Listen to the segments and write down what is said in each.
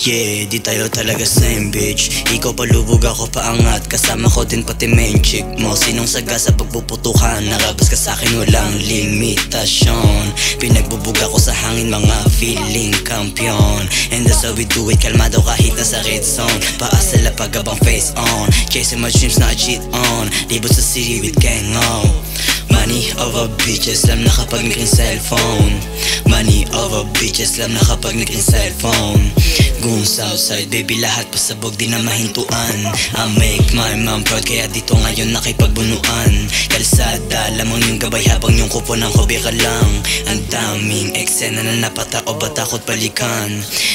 Yeah, di tayo talaga same bitch. Ikaw palubog, ako paangat. Kasama ko din pati main chick mo. Sinong saga sa pagpuputukan? Nakabas ka sa'kin, walang limitasyon. Pinagbubuga ko sa hangin, mga feeling kampiyon. And that's how we do it, kalmado kahit nasa red zone. Paas sa lapag abang face on. Chasing my dreams na I cheat on. Libot sa city with gang on. Money over bitches, alam na kapag naging cellphone. Money over bitches, alam na kapag naging cellphone. Goons outside, baby, lahat pasabog, di na mahintuan. I make my mom proud, kaya dito ngayon nakipagbunuan. Kalsada, lamang yung gabay habang yung kupo ng hobi ka lang. Ang daming eksena na napatao, ba't takot balikan?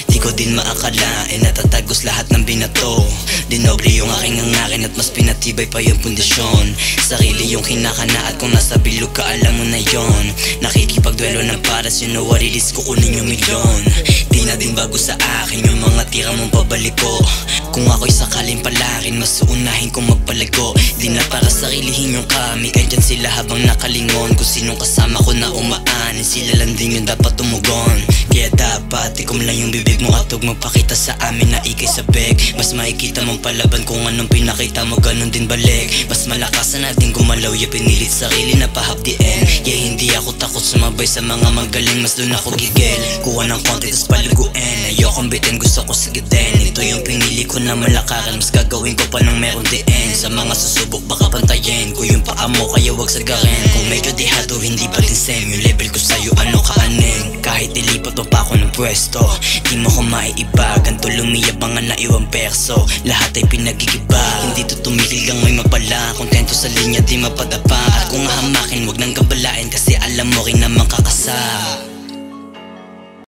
Di ko din maakalain, natatagos lahat ng binato. Dinoble yung aking hangarin at mas pinatibay pa yung pundasyon. Sarili yung kinakana at kung nasa bilog ka, alam mo na yon. Nakikipagduelo ng paras, you know what it is, kukunin yung milyon. Di na din bago sa akin yung mga tira mong pabaliko. Kung ako'y sakaling palarin, mas uunahin kong magpalago. Di na para sarilihin yung kami, kandyan sila habang nakalingon. Kung sinong kasama ko na umaanin, sila lang din yung dapat tumugon. Kaya dapat ikom lang yung bibig mo at huwag magpakita sa amin na ikay sabik. Mas makikita mong palaban kung anong pinakita mo, ganun din balik. Mas malakas na natin gumalaw, ya pinilit sarili na pahapdiin. Yeah, hindi ako takot sumabay sa mga magaling, mas doon ako gigil. Kuha ng konti tas paliguin, ayokong bitin, gusto ko sagitin. Ito yung pinili ko na malakaran, mas gagawin ko pa ng meron diin. Sa mga susubok baka pantayin ko yung paa mo, kaya wag sagarin. Kung medyo dihado, hindi pa din same yung level ko sa'yo, ano kaanin. Kahit ilipat mo pa ako ng pwesto, di mo ko maiiba. Ganto lumiyabangan na iwang perso, lahat ay pinagigiba. Hindi to tumigil gang may mapala, kontento sa linya di mapadapa. At kung hahamakin, wag nang gabalain, kasi alam mo rin naman kakasa.